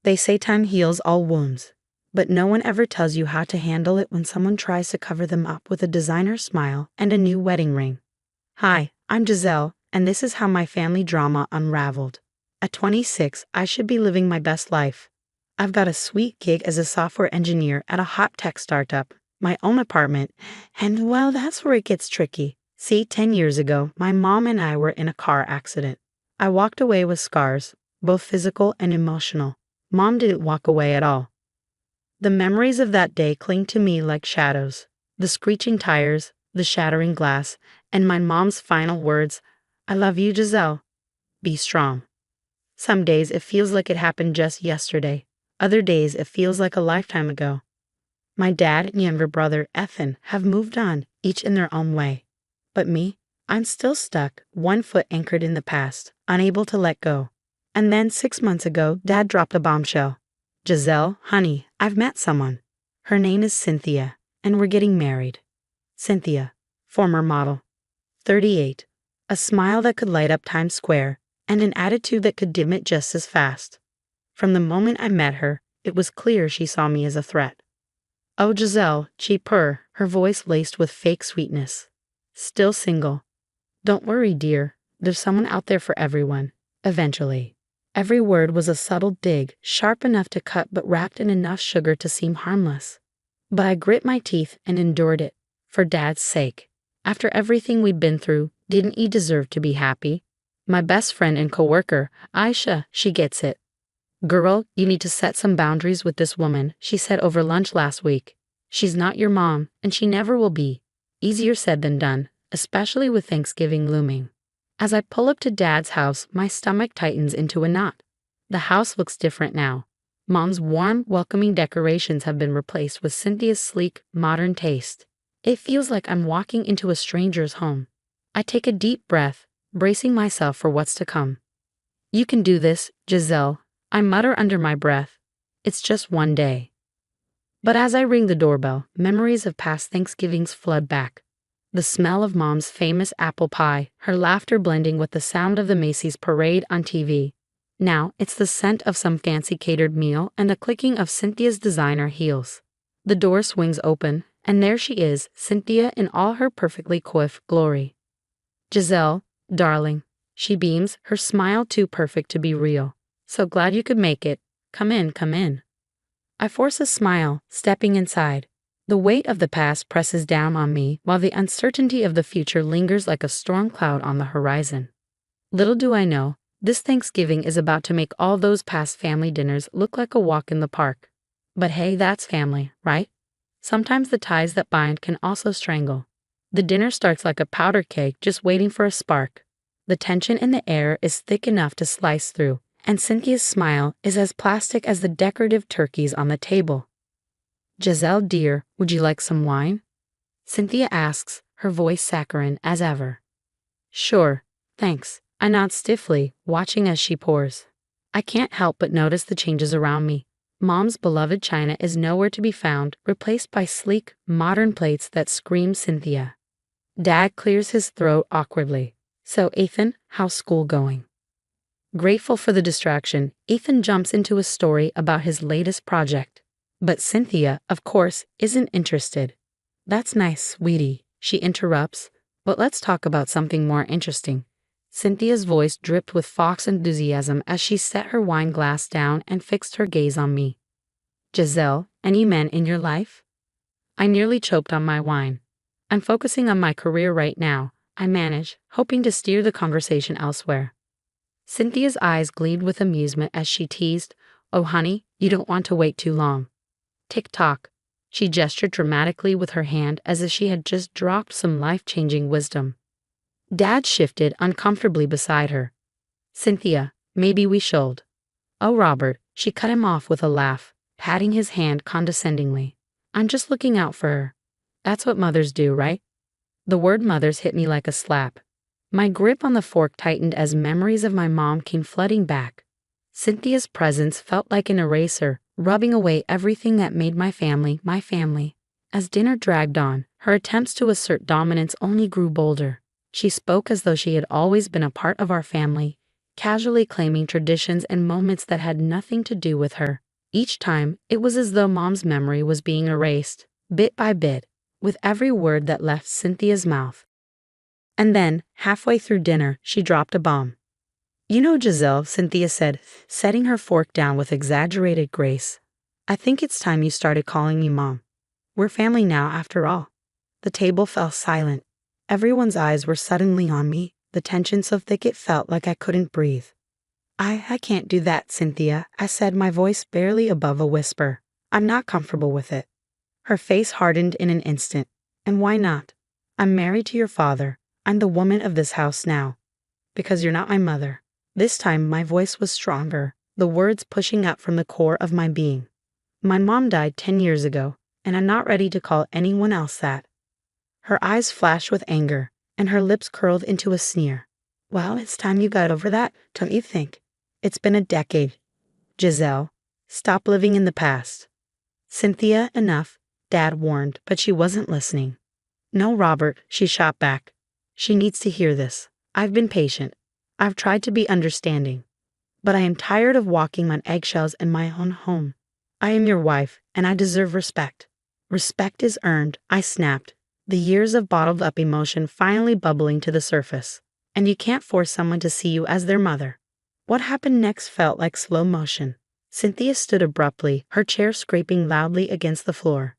They say time heals all wounds, but no one ever tells you how to handle it when someone tries to cover them up with a designer smile and a new wedding ring. Hi, I'm Giselle, and this is how my family drama unraveled. At 26, I should be living my best life. I've got a sweet gig as a software engineer at a hot tech startup, my own apartment, and well, that's where it gets tricky. See, 10 years ago, my mom and I were in a car accident. I walked away with scars, both physical and emotional. Mom didn't walk away at all. The memories of that day cling to me like shadows. The screeching tires, the shattering glass, and my mom's final words, "I love you, Giselle. Be strong." Some days it feels like it happened just yesterday. Other days it feels like a lifetime ago. My dad and younger brother, Ethan, have moved on, each in their own way. But me, I'm still stuck, one foot anchored in the past, unable to let go. And then 6 months ago, Dad dropped a bombshell. "Giselle, honey, I've met someone. Her name is Cynthia, and we're getting married." Cynthia, former model. 38. A smile that could light up Times Square, and an attitude that could dim it just as fast. From the moment I met her, it was clear she saw me as a threat. "Oh, Giselle," she purred, her voice laced with fake sweetness. "Still single. Don't worry, dear. There's someone out there for everyone. Eventually." Every word was a subtle dig, sharp enough to cut but wrapped in enough sugar to seem harmless. But I grit my teeth and endured it, for Dad's sake. After everything we'd been through, didn't he deserve to be happy? My best friend and coworker, Aisha, she gets it. "Girl, you need to set some boundaries with this woman," she said over lunch last week. "She's not your mom, and she never will be." Easier said than done, especially with Thanksgiving looming. As I pull up to Dad's house, my stomach tightens into a knot. The house looks different now. Mom's warm, welcoming decorations have been replaced with Cynthia's sleek, modern taste. It feels like I'm walking into a stranger's home. I take a deep breath, bracing myself for what's to come. "You can do this, Giselle," I mutter under my breath. "It's just one day." But as I ring the doorbell, memories of past Thanksgivings flood back. The smell of Mom's famous apple pie, her laughter blending with the sound of the Macy's parade on TV. Now it's the scent of some fancy catered meal and the clicking of Cynthia's designer heels. The door swings open, and there she is, Cynthia in all her perfectly coiffed glory. "Giselle, darling," she beams, her smile too perfect to be real. "So glad you could make it. Come in, come in." I force a smile, stepping inside. The weight of the past presses down on me while the uncertainty of the future lingers like a storm cloud on the horizon. Little do I know, this Thanksgiving is about to make all those past family dinners look like a walk in the park. But hey, that's family, right? Sometimes the ties that bind can also strangle. The dinner starts like a powder keg just waiting for a spark. The tension in the air is thick enough to slice through, and Cynthia's smile is as plastic as the decorative turkeys on the table. "Giselle, dear, would you like some wine?" Cynthia asks, her voice saccharine as ever. "Sure, thanks," I nod stiffly, watching as she pours. I can't help but notice the changes around me. Mom's beloved china is nowhere to be found, replaced by sleek, modern plates that scream Cynthia. Dad clears his throat awkwardly. "So, Ethan, how's school going?" Grateful for the distraction, Ethan jumps into a story about his latest project. But Cynthia, of course, isn't interested. "That's nice, sweetie," she interrupts, "but let's talk about something more interesting." Cynthia's voice dripped with fox enthusiasm as she set her wine glass down and fixed her gaze on me. "Giselle, any men in your life?" I nearly choked on my wine. "I'm focusing on my career right now," I manage, hoping to steer the conversation elsewhere. Cynthia's eyes gleamed with amusement as she teased, "Oh honey, you don't want to wait too long." "Tick-tock." She gestured dramatically with her hand as if she had just dropped some life-changing wisdom. Dad shifted uncomfortably beside her. "Cynthia, maybe we should." "Oh, Robert," she cut him off with a laugh, patting his hand condescendingly. "I'm just looking out for her. That's what mothers do, right?" The word mothers hit me like a slap. My grip on the fork tightened as memories of my mom came flooding back. Cynthia's presence felt like an eraser, rubbing away everything that made my family my family. As dinner dragged on, her attempts to assert dominance only grew bolder. She spoke as though she had always been a part of our family, casually claiming traditions and moments that had nothing to do with her. Each time, it was as though Mom's memory was being erased, bit by bit, with every word that left Cynthia's mouth. And then, halfway through dinner, she dropped a bomb. "You know, Giselle," Cynthia said, setting her fork down with exaggerated grace, "I think it's time you started calling me Mom. We're family now, after all." The table fell silent. Everyone's eyes were suddenly on me, the tension so thick it felt like I couldn't breathe. I can't do that, Cynthia," I said, my voice barely above a whisper. "I'm not comfortable with it." Her face hardened in an instant. "And why not? I'm married to your father. I'm the woman of this house now. Because you're not my mother." This time my voice was stronger, the words pushing up from the core of my being. "My mom died 10 years ago, and I'm not ready to call anyone else that." Her eyes flashed with anger, and her lips curled into a sneer. "Well, it's time you got over that, don't you think? It's been a decade. Giselle, stop living in the past." "Cynthia, enough," Dad warned, but she wasn't listening. "No, Robert," she shot back. "She needs to hear this. I've been patient. I've tried to be understanding. But I am tired of walking on eggshells in my own home. I am your wife, and I deserve respect." "Respect is earned," I snapped, the years of bottled up emotion finally bubbling to the surface. "And you can't force someone to see you as their mother." What happened next felt like slow motion. Cynthia stood abruptly, her chair scraping loudly against the floor.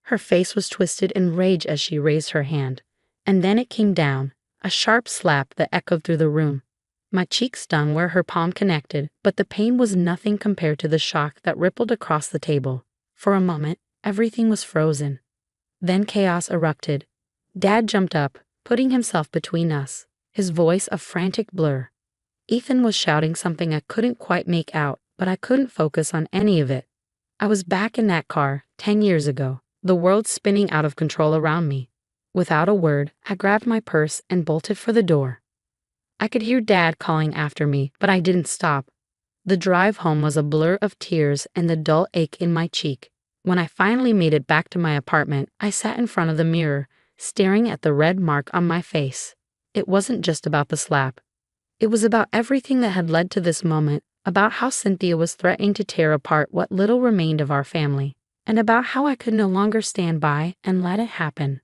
Her face was twisted in rage as she raised her hand. And then it came down, a sharp slap that echoed through the room. My cheek stung where her palm connected, but the pain was nothing compared to the shock that rippled across the table. For a moment, everything was frozen. Then chaos erupted. Dad jumped up, putting himself between us, his voice a frantic blur. Ethan was shouting something I couldn't quite make out, but I couldn't focus on any of it. I was back in that car, 10 years ago, the world spinning out of control around me. Without a word, I grabbed my purse and bolted for the door. I could hear Dad calling after me, but I didn't stop. The drive home was a blur of tears and the dull ache in my cheek. When I finally made it back to my apartment, I sat in front of the mirror, staring at the red mark on my face. It wasn't just about the slap. It was about everything that had led to this moment, about how Cynthia was threatening to tear apart what little remained of our family, and about how I could no longer stand by and let it happen.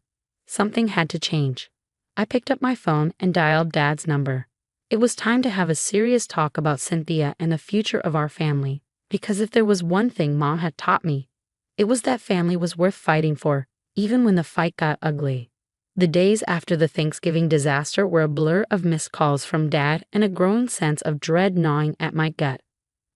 Something had to change. I picked up my phone and dialed Dad's number. It was time to have a serious talk about Cynthia and the future of our family, because if there was one thing Mom had taught me, it was that family was worth fighting for, even when the fight got ugly. The days after the Thanksgiving disaster were a blur of missed calls from Dad and a growing sense of dread gnawing at my gut.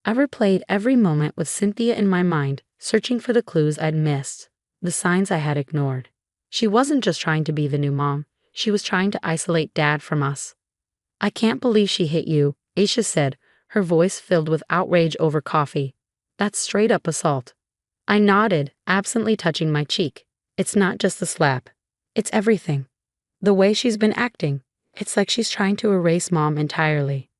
I replayed every moment with Cynthia in my mind, searching for the clues I'd missed, the signs I had ignored. She wasn't just trying to be the new mom, she was trying to isolate Dad from us. "I can't believe she hit you," Aisha said, her voice filled with outrage over coffee. "That's straight up assault." I nodded, absently touching my cheek. "It's not just the slap. It's everything. The way she's been acting. It's like she's trying to erase Mom entirely."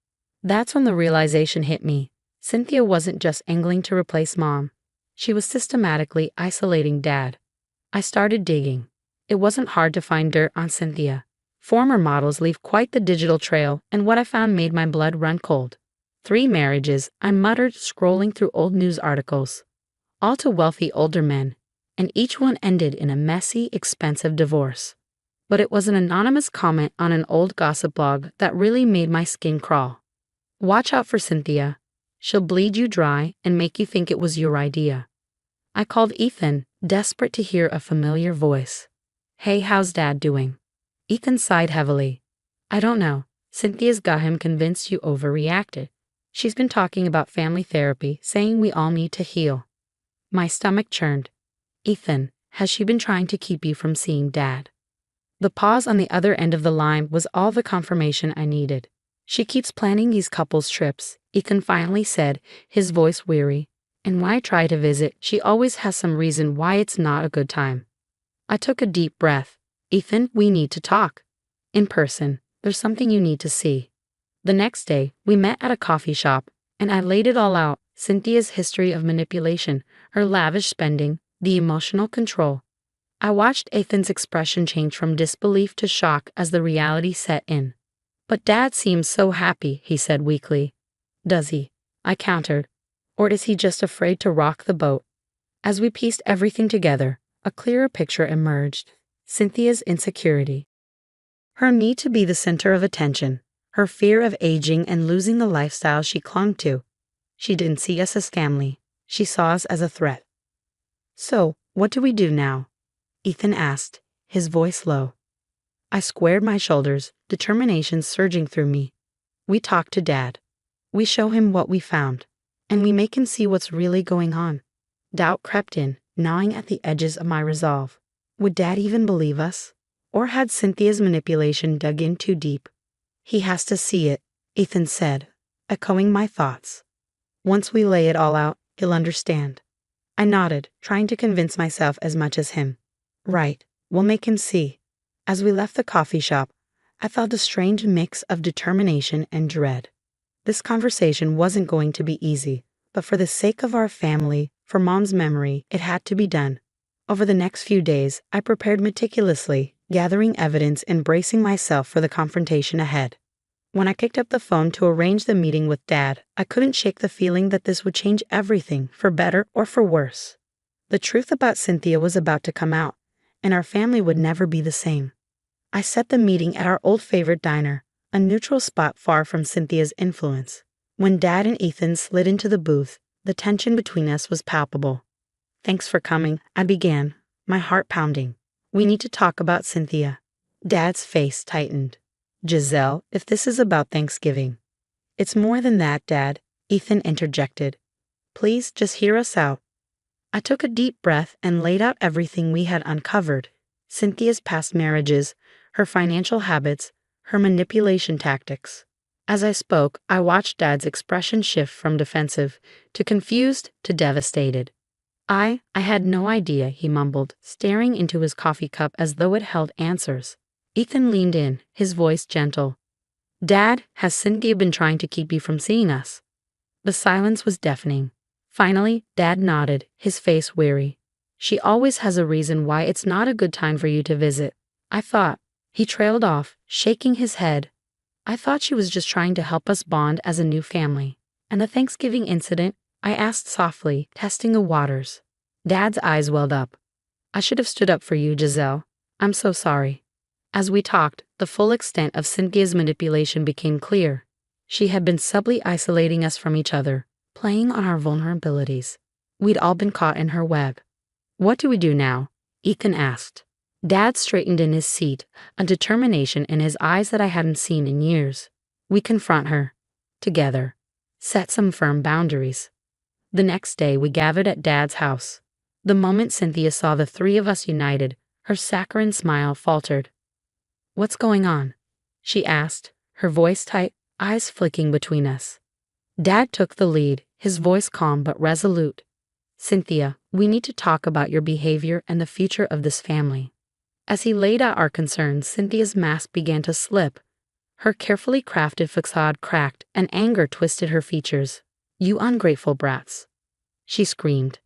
That's when the realization hit me. Cynthia wasn't just angling to replace Mom. She was systematically isolating Dad. I started digging. It wasn't hard to find dirt on Cynthia. Former models leave quite the digital trail, and what I found made my blood run cold. 3 marriages, I muttered, scrolling through old news articles. All to wealthy older men, and each one ended in a messy, expensive divorce. But it was an anonymous comment on an old gossip blog that really made my skin crawl. "Watch out for Cynthia. She'll bleed you dry and make you think it was your idea." I called Ethan, desperate to hear a familiar voice. "Hey, how's Dad doing?" Ethan sighed heavily. "I don't know. Cynthia's got him convinced you overreacted. She's been talking about family therapy, saying we all need to heal." My stomach churned. "Ethan, has she been trying to keep you from seeing Dad?" The pause on the other end of the line was all the confirmation I needed. "She keeps planning these couples trips," Ethan finally said, his voice weary. "And when I try to visit, she always has some reason why it's not a good time." I took a deep breath. "Ethan, we need to talk. In person, there's something you need to see." The next day, we met at a coffee shop, and I laid it all out, Cynthia's history of manipulation, her lavish spending, the emotional control. I watched Ethan's expression change from disbelief to shock as the reality set in. But Dad seems so happy, he said weakly. Does he? I countered. Or is he just afraid to rock the boat? As we pieced everything together, a clearer picture emerged. Cynthia's insecurity. Her need to be the center of attention. Her fear of aging and losing the lifestyle she clung to. She didn't see us as family. She saw us as a threat. So, what do we do now? Ethan asked, his voice low. I squared my shoulders, determination surging through me. We talk to Dad. We show him what we found. And we make him see what's really going on. Doubt crept in, gnawing at the edges of my resolve. Would Dad even believe us? Or had Cynthia's manipulation dug in too deep? He has to see it, Ethan said, echoing my thoughts. Once we lay it all out, he'll understand. I nodded, trying to convince myself as much as him. Right, we'll make him see. As we left the coffee shop, I felt a strange mix of determination and dread. This conversation wasn't going to be easy, but for the sake of our family, for Mom's memory, it had to be done. Over the next few days, I prepared meticulously, gathering evidence and bracing myself for the confrontation ahead. When I picked up the phone to arrange the meeting with Dad, I couldn't shake the feeling that this would change everything, for better or for worse. The truth about Cynthia was about to come out, and our family would never be the same. I set the meeting at our old favorite diner, a neutral spot far from Cynthia's influence. When Dad and Ethan slid into the booth, the tension between us was palpable. Thanks for coming, I began, my heart pounding. We need to talk about Cynthia. Dad's face tightened. Giselle, if this is about Thanksgiving. It's more than that, Dad, Ethan interjected. Please just hear us out. I took a deep breath and laid out everything we had uncovered. Cynthia's past marriages, her financial habits, her manipulation tactics. As I spoke, I watched Dad's expression shift from defensive to confused to devastated. I had no idea, he mumbled, staring into his coffee cup as though it held answers. Ethan leaned in, his voice gentle. Dad, has Cynthia been trying to keep you from seeing us? The silence was deafening. Finally, Dad nodded, his face weary. She always has a reason why it's not a good time for you to visit. I thought. He trailed off, shaking his head. I thought she was just trying to help us bond as a new family. And the Thanksgiving incident, I asked softly, testing the waters. Dad's eyes welled up. I should have stood up for you, Giselle. I'm so sorry. As we talked, the full extent of Cynthia's manipulation became clear. She had been subtly isolating us from each other, playing on our vulnerabilities. We'd all been caught in her web. What do we do now? Ethan asked. Dad straightened in his seat, a determination in his eyes that I hadn't seen in years. We confront her. Together. Set some firm boundaries. The next day we gathered at Dad's house. The moment Cynthia saw the three of us united, her saccharine smile faltered. What's going on? She asked, her voice tight, eyes flicking between us. Dad took the lead, his voice calm but resolute. Cynthia, we need to talk about your behavior and the future of this family. As he laid out our concerns, Cynthia's mask began to slip. Her carefully crafted facade cracked, and anger twisted her features. You ungrateful brats. She screamed.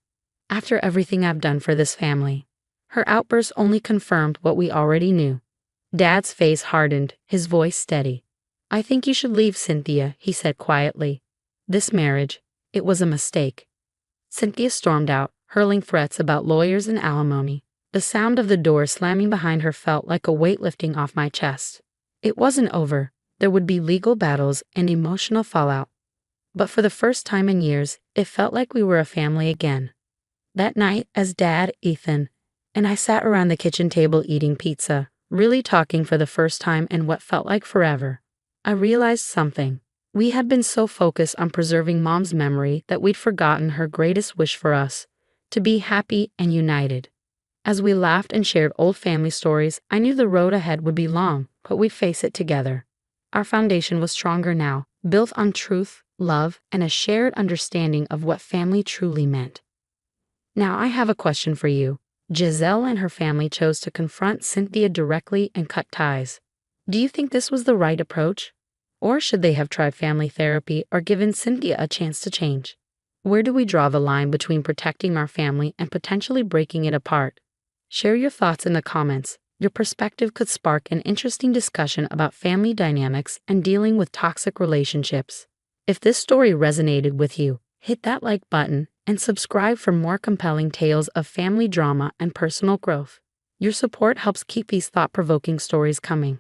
After everything I've done for this family. Her outburst only confirmed what we already knew. Dad's face hardened, his voice steady. I think you should leave, Cynthia, he said quietly. This marriage, it was a mistake. Cynthia stormed out, hurling threats about lawyers and alimony. The sound of the door slamming behind her felt like a weight lifting off my chest. It wasn't over. There would be legal battles and emotional fallout. But for the first time in years, it felt like we were a family again. That night, as Dad, Ethan, and I sat around the kitchen table eating pizza, really talking for the first time in what felt like forever, I realized something. We had been so focused on preserving Mom's memory that we'd forgotten her greatest wish for us, to be happy and united. As we laughed and shared old family stories, I knew the road ahead would be long, but we'd face it together. Our foundation was stronger now, built on truth, love, and a shared understanding of what family truly meant. Now I have a question for you. Giselle and her family chose to confront Cynthia directly and cut ties. Do you think this was the right approach? Or should they have tried family therapy or given Cynthia a chance to change? Where do we draw the line between protecting our family and potentially breaking it apart? Share your thoughts in the comments. Your perspective could spark an interesting discussion about family dynamics and dealing with toxic relationships. If this story resonated with you, hit that like button and subscribe for more compelling tales of family drama and personal growth. Your support helps keep these thought-provoking stories coming.